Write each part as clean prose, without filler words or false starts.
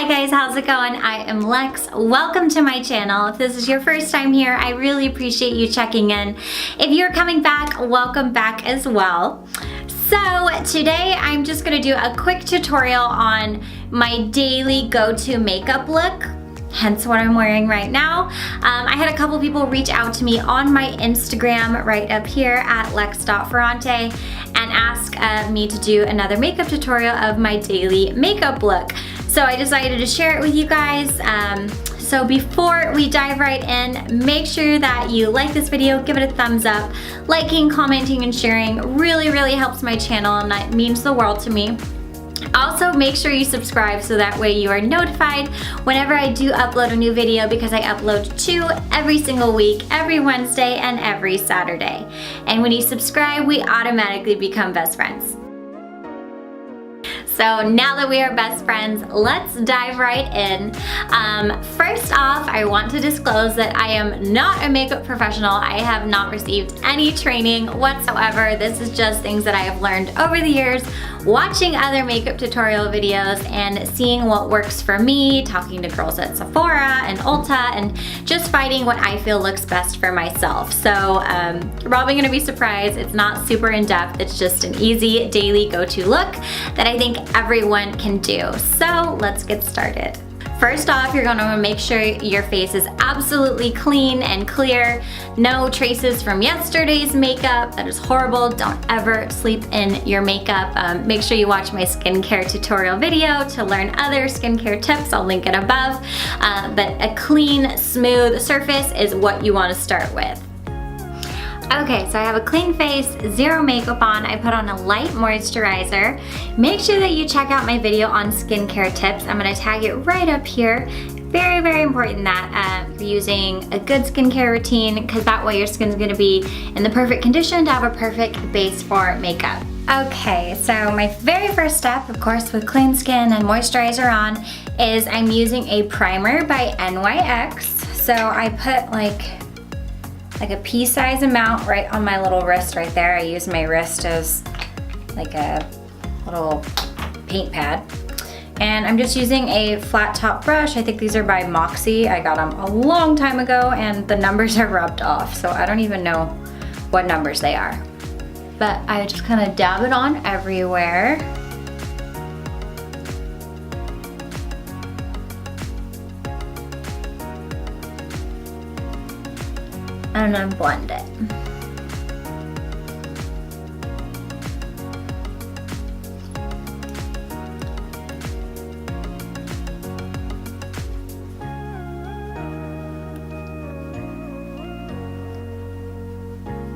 guys, how's it going? I am Lex. Welcome to my channel. If this is your first time here, I really appreciate you checking in. If you're coming back, welcome back as well. So today I'm just gonna do a quick tutorial on my daily go-to makeup look, hence what I'm wearing right now. I had a couple people reach out to me on my Instagram right up here at lex.ferrante and ask me to do another makeup tutorial of my daily makeup look. So I decided to share it with you guys. So before we dive right in, make sure that you like this video, give it a thumbs up. Liking, commenting, and sharing really helps my channel, and that means the world to me. Also, make sure you subscribe so that way you are notified whenever I do upload a new video, because I upload 2 every single week, every Wednesday and every Saturday. And when you subscribe, we automatically become best friends. So now that we are best friends, let's dive right in. First off, I want to disclose that I am not a makeup professional. I have not received any training whatsoever. This is just things that I have learned over the years, watching other makeup tutorial videos and seeing what works for me, talking to girls at Sephora and Ulta, and just finding what I feel looks best for myself. So you're probably gonna be surprised. It's not super in-depth. It's just an easy daily go-to look that I think everyone can do. So let's get started. First off, you're gonna make sure your face is absolutely clean and clear. No traces from yesterday's makeup. That is horrible. Don't ever sleep in your makeup. Make sure you watch my skincare tutorial video to learn other skincare tips. I'll link it above. But a clean, smooth surface is what you wanna start with. Okay, so I have a clean face, zero makeup on. I put on a light moisturizer. Make sure that you check out my video on skincare tips. I'm gonna tag it right up here. Very important that you're using a good skincare routine, because that way your skin's gonna be in the perfect condition to have a perfect base for makeup. Okay, so my very first step, of course, with clean skin and moisturizer on, is I'm using a primer by NYX. So I put like a pea-size amount right on my little wrist right there. I use my wrist as like a little paint pad. And I'm just using a flat top brush. I think these are by Moxie. I got them a long time ago and the numbers are rubbed off, so I don't even know what numbers they are. But I just kind of dab it on everywhere. And then blend it.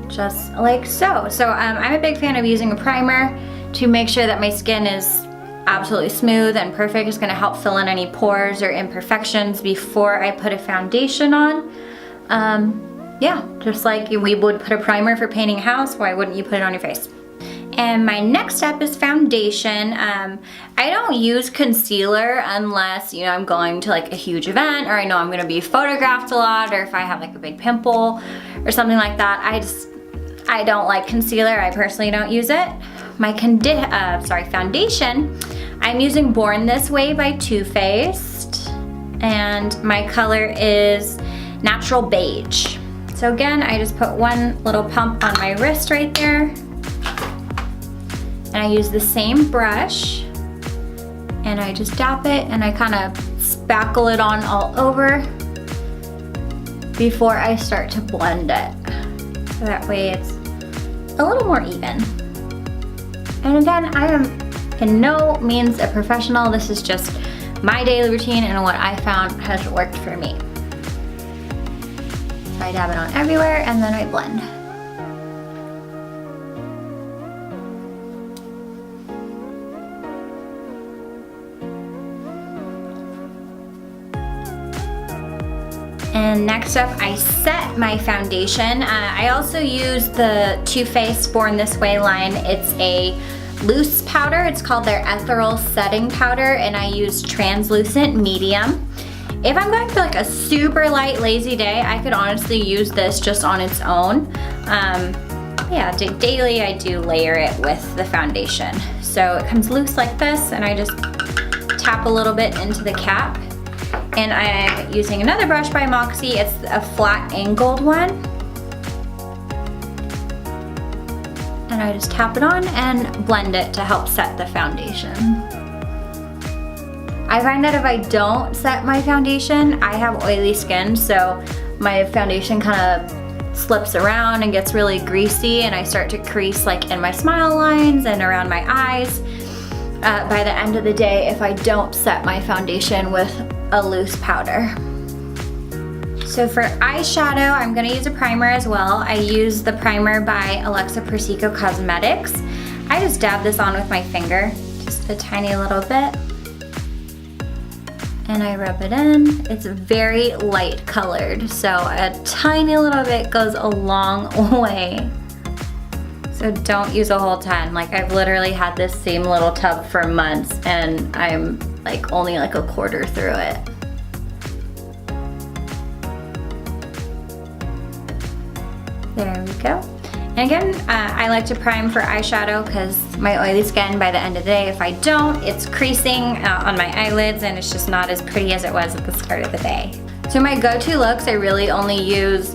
Just like so. So I'm a big fan of using a primer to make sure that my skin is absolutely smooth and perfect. It's gonna help fill in any pores or imperfections before I put a foundation on. Yeah, just like we would put a primer for painting a house, why wouldn't you put it on your face? And my next step is foundation. I don't use concealer unless, you know, I'm going to like a huge event, or I know I'm gonna be photographed a lot, or if I have like a big pimple or something like that. I don't like concealer. I personally don't use it. My foundation, I'm using Born This Way by Too Faced, and my color is Natural Beige. So again, I just put one little pump on my wrist right there, and I use the same brush, and I just dap it, and I kind of spackle it on all over before I start to blend it. So that way it's a little more even. And again, I am in no means a professional. This is just my daily routine and what I found has worked for me. I dab it on everywhere and then I blend. And next up, I set my foundation. I also use the Too Faced Born This Way line. It's a loose powder. It's called their Ethereal Setting Powder, and I use translucent medium. If I'm going for like a super light, lazy day, I could honestly use this just on its own. Yeah, daily I do layer it with the foundation. So it comes loose like this, and I just tap a little bit into the cap. And I'm using another brush by Moxie. It's a flat angled one. And I just tap it on and blend it to help set the foundation. I find that if I don't set my foundation, I have oily skin, so my foundation kind of slips around and gets really greasy, and I start to crease like in my smile lines and around my eyes by the end of the day if I don't set my foundation with a loose powder. So for eyeshadow, I'm gonna use a primer as well. I use the primer by Alexa Persico Cosmetics. I just dab this on with my finger, just a tiny little bit. And I rub it in. It's very light colored, so a tiny little bit goes a long way. So don't use a whole ton. Like, I've literally had this same little tub for months and I'm like only like a quarter through it. There we go. And again, I like to prime for eyeshadow because my oily skin, by the end of the day, if I don't, it's creasing on my eyelids and it's just not as pretty as it was at the start of the day. So my go-to looks, I really only use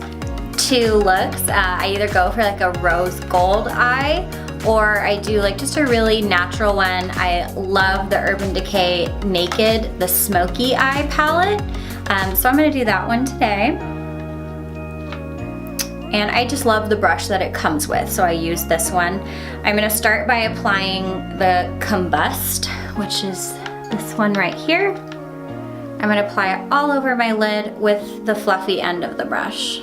2 looks. I either go for like a rose gold eye, or I do like just a really natural one. I love the Urban Decay Naked, the Smoky Eye palette. So I'm gonna do that one today. And I just love the brush that it comes with, so I use this one. I'm gonna start by applying the Combust, which is this one right here. I'm gonna apply it all over my lid with the fluffy end of the brush.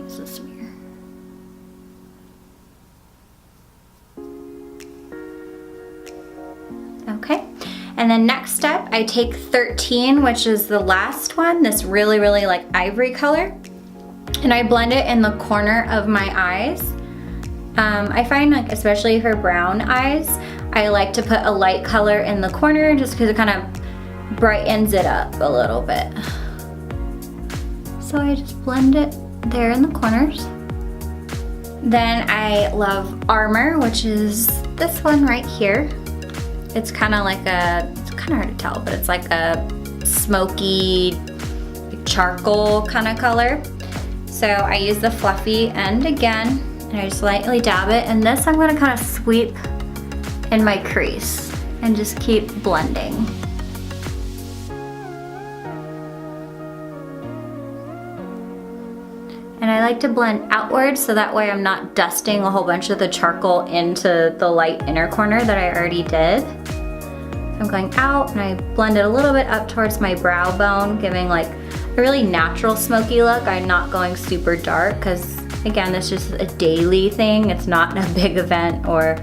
Use this mirror. Okay. And then next step, I take 13, which is the last one, this really, really like ivory color, and I blend it in the corner of my eyes. I find like, especially for brown eyes, I like to put a light color in the corner just because it kind of brightens it up a little bit. So I just blend it there in the corners. Then I love Armor, which is this one right here. It's kind of like it's kind of hard to tell, but it's like a smoky charcoal kind of color. So I use the fluffy end again, and I just lightly dab it. And this I'm gonna kind of sweep in my crease and just keep blending. And I like to blend outwards so that way I'm not dusting a whole bunch of the charcoal into the light inner corner that I already did. So I'm going out and I blend it a little bit up towards my brow bone, giving like a really natural smoky look. I'm not going super dark because again, this is just a daily thing. It's not a big event or,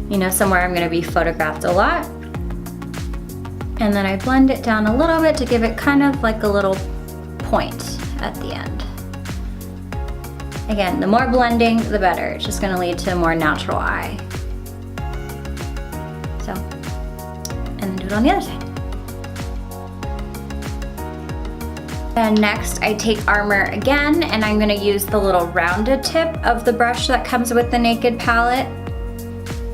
you know, somewhere I'm gonna be photographed a lot. And then I blend it down a little bit to give it kind of like a little point at the end. Again, the more blending, the better. It's just gonna lead to a more natural eye. So, and then do it on the other side. Then next, I take Armor again, and I'm gonna use the little rounded tip of the brush that comes with the Naked palette.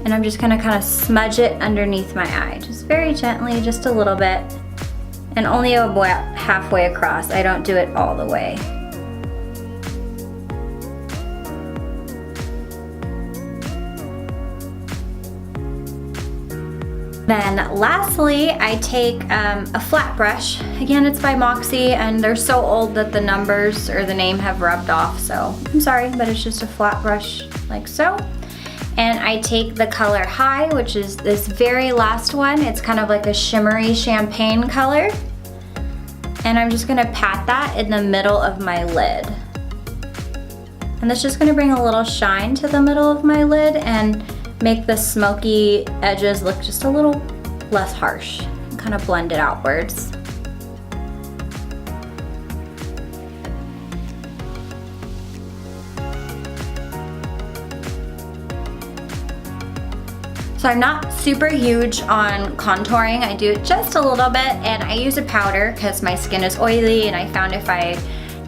And I'm just gonna kind of smudge it underneath my eye, just very gently, just a little bit. And only about halfway across. I don't do it all the way. Then lastly, I take a flat brush. Again, it's by Moxie, and they're so old that the numbers or the name have rubbed off, so I'm sorry, but it's just a flat brush like so. And I take the color High, which is this very last one. It's kind of like a shimmery champagne color. And I'm just gonna pat that in the middle of my lid. And that's just gonna bring a little shine to the middle of my lid and make the smoky edges look just a little less harsh. Kind of blend it outwards. So I'm not super huge on contouring. I do it just a little bit, and I use a powder because my skin is oily, and I found if I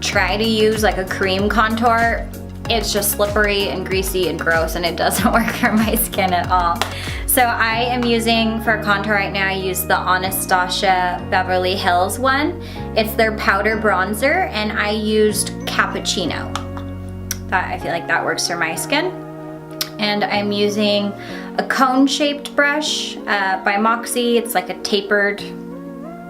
try to use like a cream contour, it's just slippery and greasy and gross, and it doesn't work for my skin at all. So I am using, for contour right now, I use the Anastasia Beverly Hills one. It's their powder bronzer, and I used Cappuccino. I feel like that works for my skin. And I'm using a cone-shaped brush by Moxie. It's like a tapered,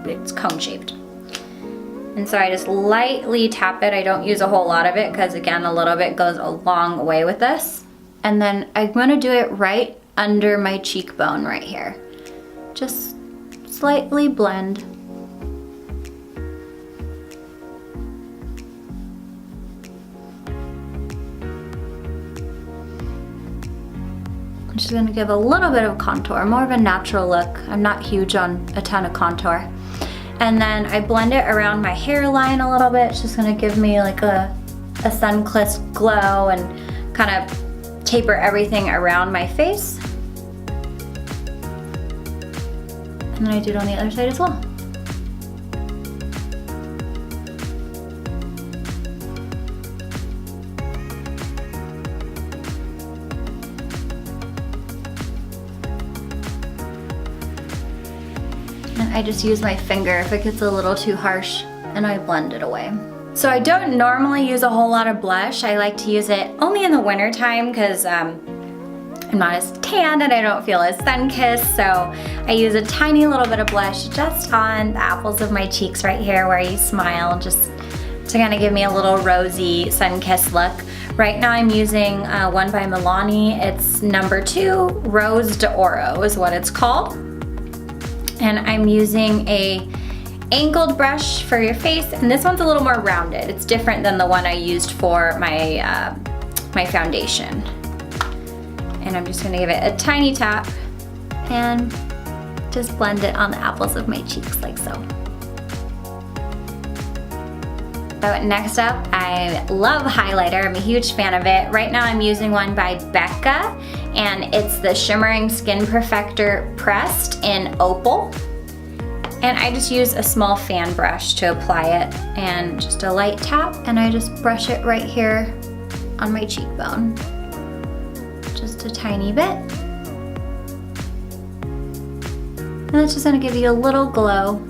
it's cone-shaped. And so I just lightly tap it. I don't use a whole lot of it because, again, a little bit goes a long way with this. And then I'm gonna do it right under my cheekbone right here. Just slightly blend. I'm just gonna give a little bit of contour, more of a natural look. I'm not huge on a ton of contour. And then I blend it around my hairline a little bit. It's just gonna give me like a sun-kissed glow and kind of taper everything around my face. And then I do it on the other side as well. I just use my finger if it gets a little too harsh, and I blend it away. So I don't normally use a whole lot of blush. I like to use it only in the winter time because I'm not as tan and I don't feel as sun-kissed. So I use a tiny little bit of blush just on the apples of my cheeks right here where you smile, just to kind of give me a little rosy sun-kissed look. Right now I'm using one by Milani. It's number 2, Rose d'Oro is what it's called. And I'm using a angled brush for your face, and this one's a little more rounded. It's different than the one I used for my, my foundation. And I'm just gonna give it a tiny tap and just blend it on the apples of my cheeks like so. So next up, I love highlighter. I'm a huge fan of it. Right now I'm using one by Becca, and it's the Shimmering Skin Perfector Pressed in Opal. And I just use a small fan brush to apply it, and just a light tap, and I just brush it right here on my cheekbone. Just a tiny bit. And it's just gonna give you a little glow.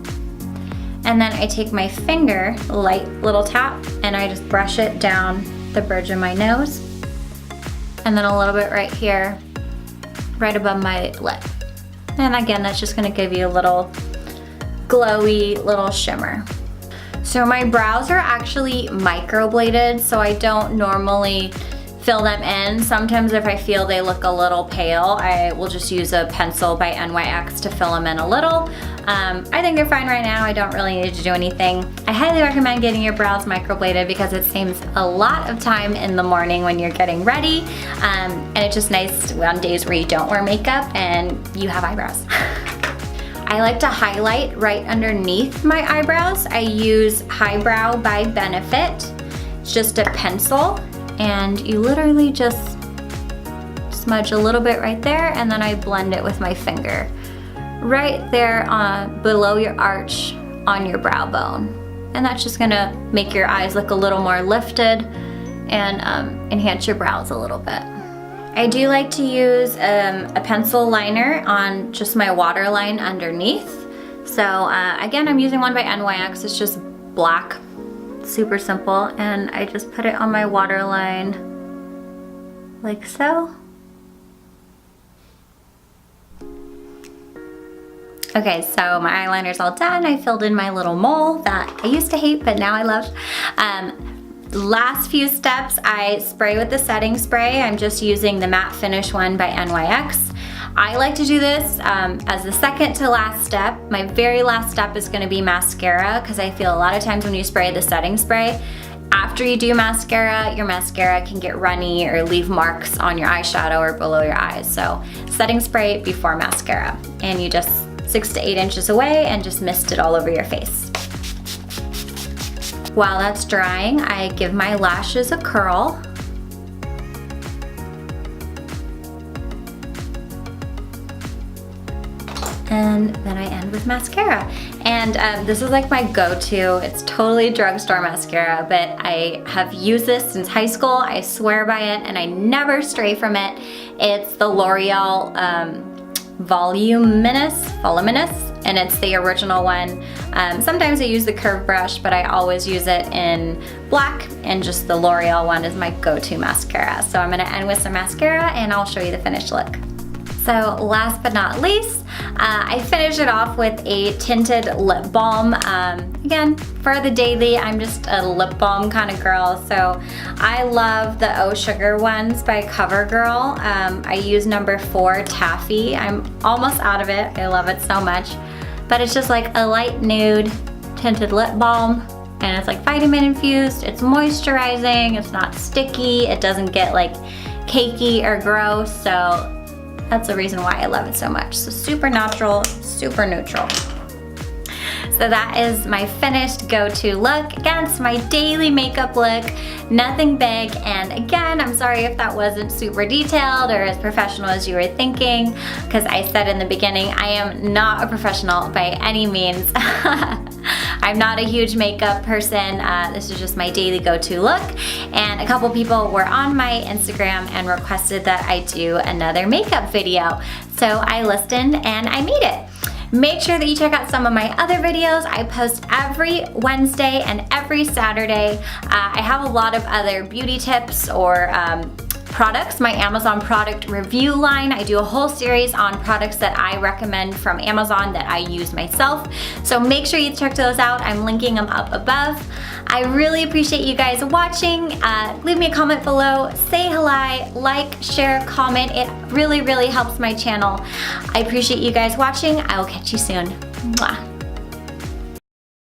And then I take my finger, light little tap, and I just brush it down the bridge of my nose. And then a little bit right here, right above my lip. And again, that's just gonna give you a little glowy little shimmer. So my brows are actually microbladed, so I don't normally fill them in. Sometimes if I feel they look a little pale, I will just use a pencil by NYX to fill them in a little. I think they're fine right now. I don't really need to do anything. I highly recommend getting your brows microbladed because it saves a lot of time in the morning when you're getting ready. And it's just nice on days where you don't wear makeup and you have eyebrows. I like to highlight right underneath my eyebrows. I use Highbrow by Benefit. It's just a pencil, and you literally just smudge a little bit right there, and then I blend it with my finger. Right there below your arch on your brow bone. And that's just gonna make your eyes look a little more lifted and enhance your brows a little bit. I do like to use a pencil liner on just my waterline underneath. So again, I'm using one by NYX. It's just black, super simple. And I just put it on my waterline like so. Okay, so my eyeliner's all done. I filled in my little mole that I used to hate, but now I love. Last few steps, I spray with the setting spray. I'm just using the matte finish one by NYX. I like to do this as the second to last step. My very last step is gonna be mascara, because I feel a lot of times when you spray the setting spray, after you do mascara, your mascara can get runny or leave marks on your eyeshadow or below your eyes. So setting spray before mascara. And you just 6 to 8 inches away and just mist it all over your face. While that's drying, I give my lashes a curl. And then I end with mascara. And this is like my go-to. It's totally drugstore mascara, but I have used this since high school. I swear by it, and I never stray from it. It's the L'Oreal Voluminous, and it's the original one. Sometimes I use the curved brush, but I always use it in black, and just the L'Oreal one is my go-to mascara. So I'm gonna end with some mascara, and I'll show you the finished look. So last but not least, I finished it off with a tinted lip balm. Again, for the daily, I'm just a lip balm kind of girl, so I love the Oh Sugar ones by CoverGirl. I use number 4 Taffy. I'm almost out of it. I love it so much. But it's just like a light nude tinted lip balm, and it's like vitamin infused, it's moisturizing, it's not sticky, it doesn't get like cakey or gross, so that's the reason why I love it so much. So super natural, super neutral. So that is my finished go-to look. Again, it's my daily makeup look, nothing big. And again, I'm sorry if that wasn't super detailed or as professional as you were thinking, because I said in the beginning, I am not a professional by any means. I'm not a huge makeup person. This is just my daily go-to look. And a couple people were on my Instagram and requested that I do another makeup video. So I listened and I made it. Make sure that you check out some of my other videos. I post every Wednesday and every Saturday. I have a lot of other beauty tips or products, my Amazon product review line. I do a whole series on products that I recommend from Amazon that I use myself. So make sure you check those out. I'm linking them up above. I really appreciate you guys watching. Leave me a comment below, say hello, like, share, comment. It really, really helps my channel. I appreciate you guys watching. I will catch you soon. Mwah.